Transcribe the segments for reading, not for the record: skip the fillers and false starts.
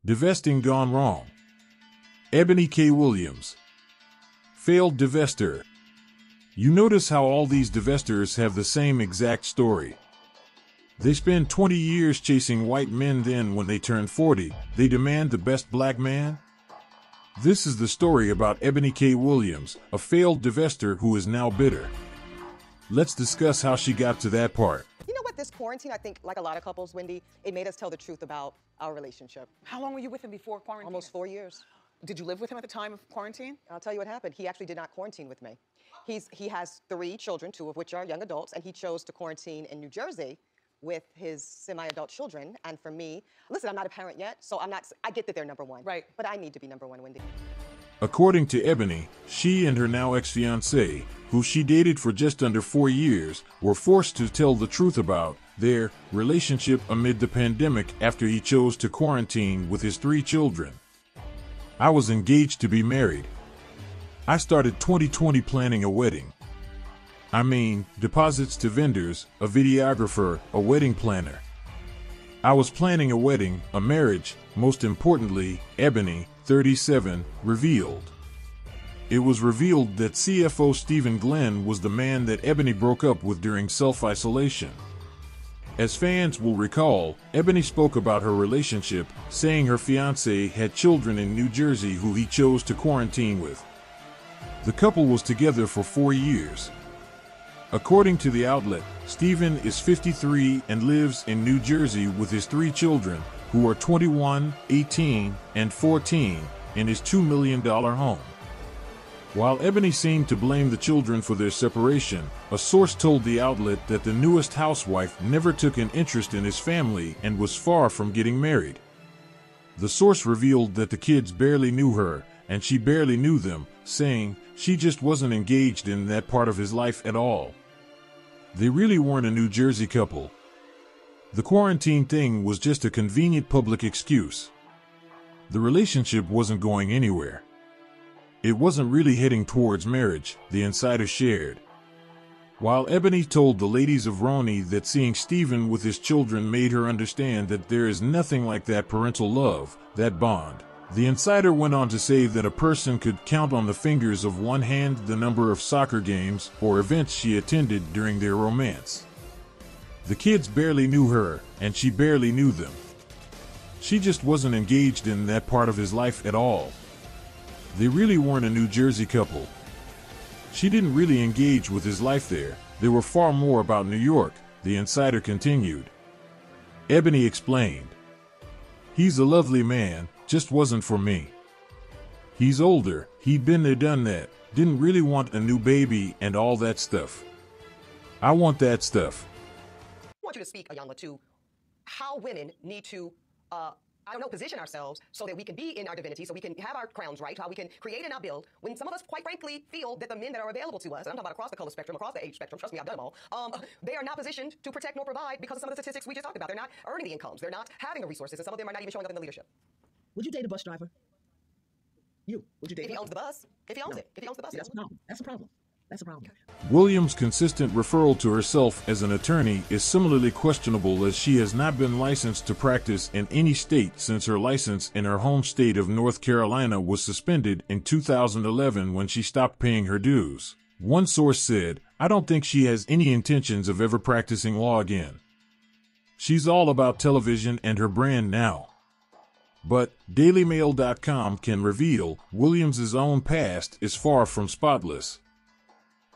Divesting gone wrong. Eboni K Williams. Failed divestor. You notice how all these divestors have the same exact story. They spend 20 years chasing white men, then when they turn 40, they demand the best black man? This is the story about Eboni K Williams, a failed divestor who is now bitter. Let's discuss how she got to that part. You know what, this quarantine, I think, like a lot of couples, Wendy, it made us tell the truth about our relationship. How long were you with him before quarantine? Almost 4 years. Did you live with him at the time of quarantine? I'll tell you what happened. He actually did not quarantine with me. He has 3 children, 2 of which are young adults, and he chose to quarantine in New Jersey with his semi-adult children. And for me, listen, I'm not a parent yet, so I get that they're number one. Right. But I need to be number one, Wendy. According to Eboni, she and her now ex-fiancé, who she dated for just under 4 years, were forced to tell the truth about their relationship amid the pandemic after he chose to quarantine with his 3 children. I was engaged to be married. I started 2020 planning a wedding. I mean, deposits to vendors, a videographer, a wedding planner. I was planning a wedding, a marriage, most importantly, Eboni, 37, revealed. It was revealed that CFO Stephen Glenn was the man that Eboni broke up with during self-isolation. As fans will recall, Eboni spoke about her relationship, saying her fiancé had children in New Jersey who he chose to quarantine with. The couple was together for 4 years. According to the outlet, Stephen is 53 and lives in New Jersey with his 3 children, who are 21, 18, and 14, in his $2 million home. While Eboni seemed to blame the children for their separation, a source told the outlet that the newest housewife never took an interest in his family and was far from getting married. The source revealed that the kids barely knew her, and she barely knew them, saying she just wasn't engaged in that part of his life at all. They really weren't a New Jersey couple. The quarantine thing was just a convenient public excuse. The relationship wasn't going anywhere. It wasn't really heading towards marriage, the insider shared. While Eboni told the ladies of Roni that seeing Stephen with his children made her understand that there is nothing like that parental love, that bond, the insider went on to say that a person could count on the fingers of one hand the number of soccer games or events she attended during their romance. The kids barely knew her, and she barely knew them. She just wasn't engaged in that part of his life at all. They really weren't a New Jersey couple. She didn't really engage with his life there. They were far more about New York, the insider continued. Eboni explained. He's a lovely man, just wasn't for me. He's older, he'd been there, done that, didn't really want a new baby and all that stuff. I want that stuff. I want you to speak, Ayanla, to how women need to position ourselves so that we can be in our divinity, so we can have our crowns right, how we can create and not build, when some of us, quite frankly, feel that the men that are available to us, and I'm talking about across the color spectrum, across the age spectrum, trust me, I've done them all, they are not positioned to protect nor provide because of some of the statistics we just talked about. They're not earning the incomes, they're not having the resources, and some of them are not even showing up in the leadership. Would you date a bus driver? Would you date If he owns the bus, if he owns it, if he owns the bus. See, that's a problem. That's a problem. That's a problem. Williams' consistent referral to herself as an attorney is similarly questionable, as she has not been licensed to practice in any state since her license in her home state of North Carolina was suspended in 2011 when she stopped paying her dues. One source said, "I don't think she has any intentions of ever practicing law again. She's all about television and her brand now." But DailyMail.com can reveal Williams' own past is far from spotless.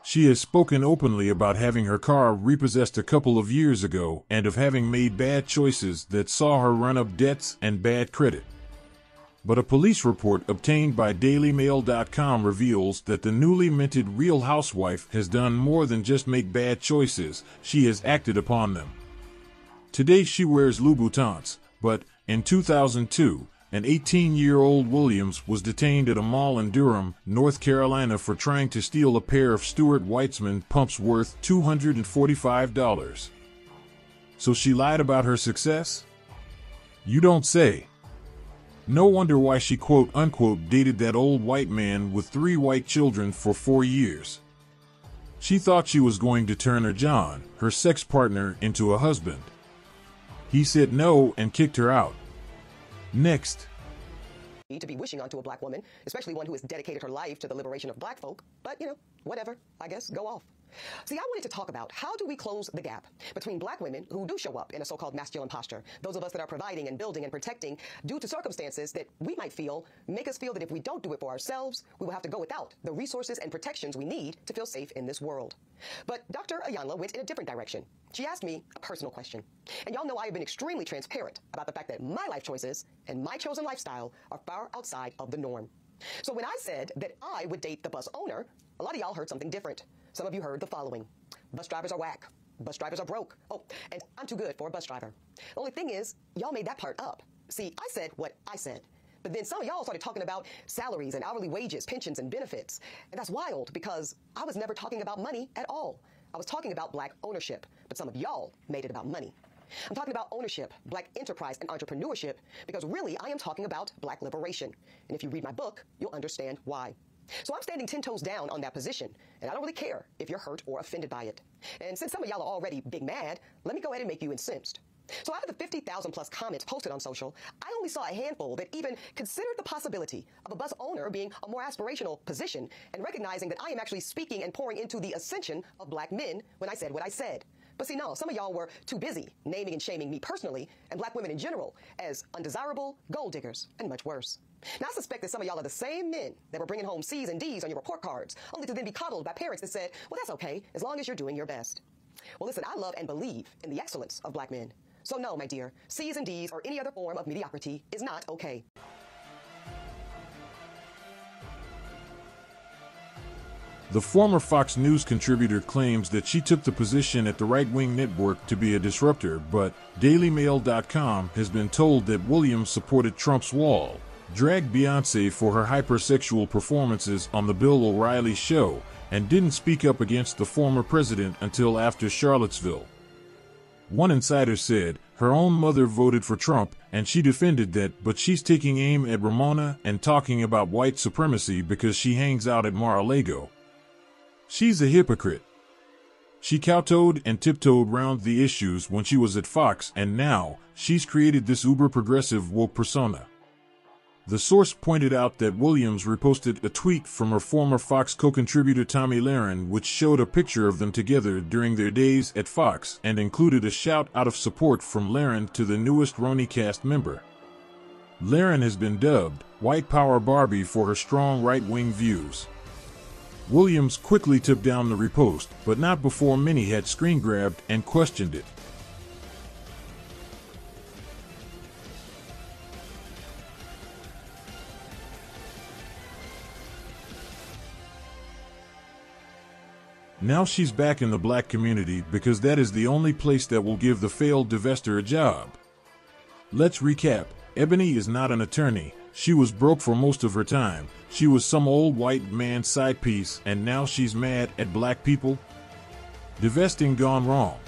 She has spoken openly about having her car repossessed a couple of years ago and of having made bad choices that saw her run up debts and bad credit. But a police report obtained by DailyMail.com reveals that the newly minted Real Housewife has done more than just make bad choices, she has acted upon them. Today she wears Louboutins, but in 2002, an 18-year-old Williams was detained at a mall in Durham, North Carolina for trying to steal a pair of Stuart Weitzman pumps worth $245. So she lied about her success? You don't say. No wonder why she quote-unquote dated that old white man with 3 white children for 4 years. She thought she was going to turn her John, her sex partner, into a husband. He said no and kicked her out. Next, to be wishing onto a black woman, especially one who has dedicated her life to the liberation of black folk. But, whatever, I guess, go off. See, I wanted to talk about how do we close the gap between black women who do show up in a so-called masculine posture, those of us that are providing and building and protecting due to circumstances that we might feel make us feel that if we don't do it for ourselves, we will have to go without the resources and protections we need to feel safe in this world. But Dr. Ayanla went in a different direction. She asked me a personal question. And y'all know I have been extremely transparent about the fact that my life choices and my chosen lifestyle are far outside of the norm. So when I said that I would date the bus owner, a lot of y'all heard something different. Some of you heard the following. Bus drivers are whack. Bus drivers are broke. Oh, and I'm too good for a bus driver. The only thing is, y'all made that part up. See, I said what I said. But then some of y'all started talking about salaries and hourly wages, pensions and benefits. And that's wild because I was never talking about money at all. I was talking about black ownership, but some of y'all made it about money. I'm talking about ownership, black enterprise, and entrepreneurship because really I am talking about black liberation. And if you read my book, you'll understand why. So I'm standing 10 toes down on that position, and I don't really care if you're hurt or offended by it. And since some of y'all are already big mad, let me go ahead and make you incensed. So out of the 50,000 plus comments posted on social, I only saw a handful that even considered the possibility of a bus owner being a more aspirational position and recognizing that I am actually speaking and pouring into the ascension of black men when I said what I said. But see, no, some of y'all were too busy naming and shaming me personally and black women in general as undesirable, gold diggers, and much worse. Now, I suspect that some of y'all are the same men that were bringing home C's and D's on your report cards, only to then be coddled by parents that said, well, that's okay, as long as you're doing your best. Well, listen, I love and believe in the excellence of black men. So no, my dear, C's and D's or any other form of mediocrity is not okay. The former Fox News contributor claims that she took the position at the right-wing network to be a disruptor, but DailyMail.com has been told that Williams supported Trump's wall, dragged Beyoncé for her hypersexual performances on the Bill O'Reilly show, and didn't speak up against the former president until after Charlottesville. One insider said her own mother voted for Trump and she defended that, but she's taking aim at Ramona and talking about white supremacy because she hangs out at Mar-a-Lago. She's a hypocrite. She kowtowed and tiptoed round the issues when she was at Fox, and now she's created this uber-progressive woke persona. The source pointed out that Williams reposted a tweet from her former Fox co-contributor Tomi Lahren, which showed a picture of them together during their days at Fox and included a shout out of support from Lahren to the newest Roni cast member. Lahren has been dubbed White Power Barbie for her strong right-wing views. Williams quickly took down the repost, but not before many had screen grabbed and questioned it. Now she's back in the black community because that is the only place that will give the failed Divestor a job. Let's recap. Eboni is not an attorney. She was broke for most of her time. She was some old white man's side piece, and now she's mad at black people? Divesting gone wrong.